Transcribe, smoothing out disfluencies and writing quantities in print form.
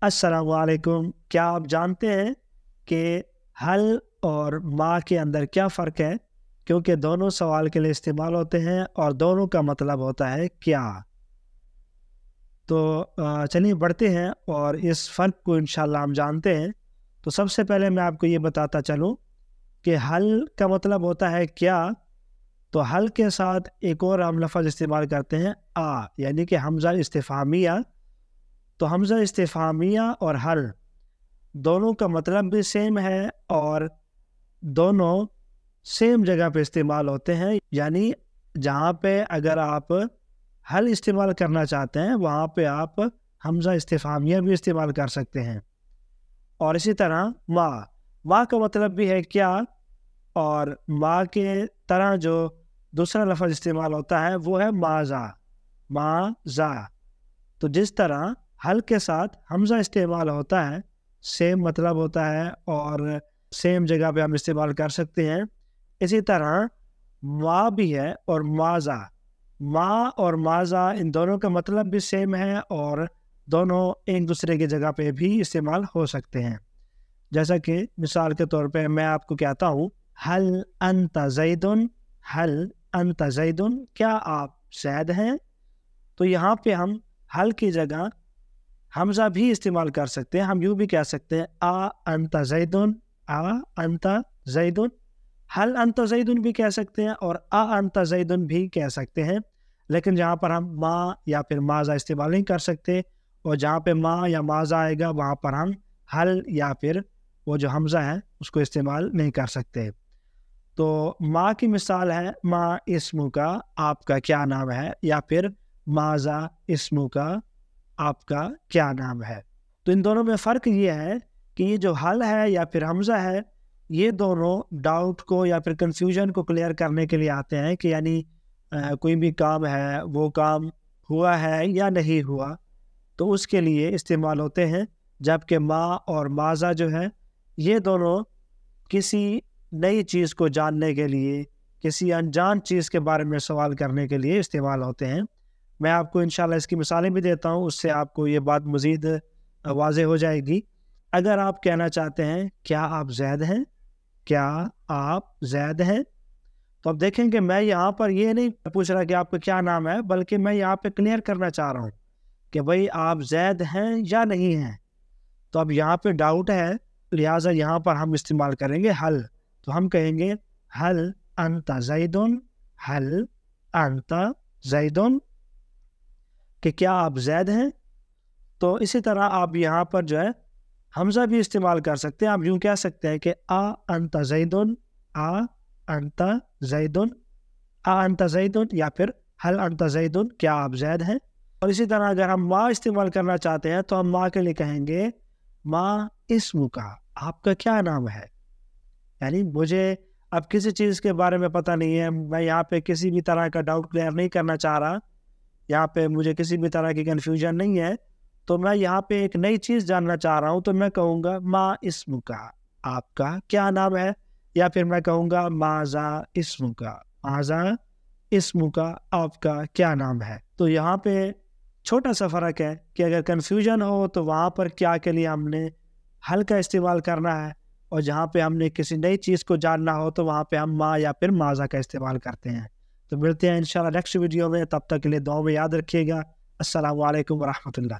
अस्सलाम वालेकुम। क्या आप जानते हैं कि हल और माँ के अंदर क्या फ़र्क है? क्योंकि दोनों सवाल के लिए इस्तेमाल होते हैं और दोनों का मतलब होता है क्या। तो चलिए बढ़ते हैं और इस फ़र्क को इंशाल्लाह हम जानते हैं। तो सबसे पहले मैं आपको ये बताता चलूँ कि हल का मतलब होता है क्या। तो हल के साथ एक और हम लफ़्ज़ इस्तेमाल करते हैं यानी कि हमज़ा इस्तिफ़हामिया। तो हमज़ा इस्तिफ़हामिया और हल दोनों का मतलब भी सेम है और दोनों सेम जगह पे इस्तेमाल होते हैं। यानी जहाँ पे अगर आप हल इस्तेमाल करना चाहते हैं वहाँ पे आप हमज़ा इस्तिफ़हामिया भी इस्तेमाल कर सकते हैं। और इसी तरह माँ का मतलब भी है क्या, और माँ के तरह जो दूसरा लफ्ज़ इस्तेमाल होता है वो है माज़ा। तो जिस तरह हल के साथ हमज़ा इस्तेमाल होता है, सेम मतलब होता है और सेम जगह पे हम इस्तेमाल कर सकते हैं। इसी तरह माँ भी है और माँ और माज़ा इन दोनों का मतलब भी सेम है और दोनों एक दूसरे की जगह पे भी इस्तेमाल हो सकते हैं। जैसा कि मिसाल के तौर पे मैं आपको कहता हूँ हल अंता ज़ैदुन, क्या आप ज़ैद हैं? तो यहाँ पे हम हल की जगह हमज़ा भी इस्तेमाल कर सकते हैं। हम यूँ भी कह सकते हैं आ अंता ज़ैदुन, हल अंता ज़ैदुन भी कह सकते हैं और आ अंता ज़ैदुन भी कह सकते हैं। लेकिन जहाँ पर हम माँ या फिर माज़ा इस्तेमाल नहीं कर सकते, और जहाँ पे माँ या माज़ा आएगा वहाँ पर हम हल या फिर वो जो हमज़ा है उसको इस्तेमाल नहीं कर सकते। तो माँ की मिसाल है माँ इस्मुका, आपका क्या नाम है, या फिर माज़ा इस्मुका, आपका क्या नाम है। तो इन दोनों में फ़र्क ये है कि ये जो हल है या फिर हमज़ा है, ये दोनों डाउट को या फिर कन्फ्यूजन को क्लियर करने के लिए आते हैं कि यानी कोई भी काम है वो काम हुआ है या नहीं हुआ, तो उसके लिए इस्तेमाल होते हैं। जबकि माँ और माज़ा जो है ये दोनों किसी नई चीज़ को जानने के लिए, किसी अनजान चीज़ के बारे में सवाल करने के लिए इस्तेमाल होते हैं। मैं आपको इंशाल्लाह इसकी मिसालें भी देता हूँ, उससे आपको ये बात मज़ीद वाज़ेह हो जाएगी। अगर आप कहना चाहते हैं क्या आप ज़ैद हैं, क्या आप ज़ैद हैं, तो अब देखें कि मैं यहाँ पर ये नहीं पूछ रहा कि आपका क्या नाम है, बल्कि मैं यहाँ पे क्लियर करना चाह रहा हूँ कि भाई आप ज़ैद हैं या नहीं हैं। तो अब यहाँ पे डाउट है, लिहाजा यहाँ पर हम इस्तेमाल करेंगे हल। तो हम कहेंगे हल अंता ज़ैदुन, कि क्या आप ज़ैद हैं। तो इसी तरह आप यहाँ पर जो है हमज़ा भी इस्तेमाल कर सकते हैं। आप यूँ कह सकते हैं कि आ अंता ज़ैदुन, या फिर हल अंता ज़ैदुन, क्या आप ज़ैद हैं। और इसी तरह अगर हम माँ इस्तेमाल करना चाहते हैं तो हम माँ के लिए कहेंगे माँ इस्मुका, आपका क्या नाम है। यानी मुझे अब किसी चीज़ के बारे में पता नहीं है, मैं यहाँ पे किसी भी तरह का डाउट क्लियर नहीं करना चाह रहा, यहाँ पे मुझे किसी भी तरह की कन्फ्यूजन नहीं है, तो मैं यहाँ पे एक नई चीज़ जानना चाह रहा हूँ, तो मैं कहूँगा माँ इस्मुका, आपका क्या नाम है। या फिर मैं कहूँगा माज़ा इस्मुका, आपका क्या नाम है। तो यहाँ पे छोटा सा फ़र्क है कि अगर कन्फ्यूजन हो तो वहाँ पर क्या के लिए हमने हल का इस्तेमाल करना है, और जहाँ पे हमने किसी नई चीज़ को जानना हो तो वहाँ पे हम माँ या फिर माज़ा का इस्तेमाल करते हैं। तो मिलते हैं इंशाल्लाह नेक्स्ट वीडियो में, तब तक के लिए दुआ में याद रखिएगा। अस्सलामु अलैकुम व रहमतुल्लाह।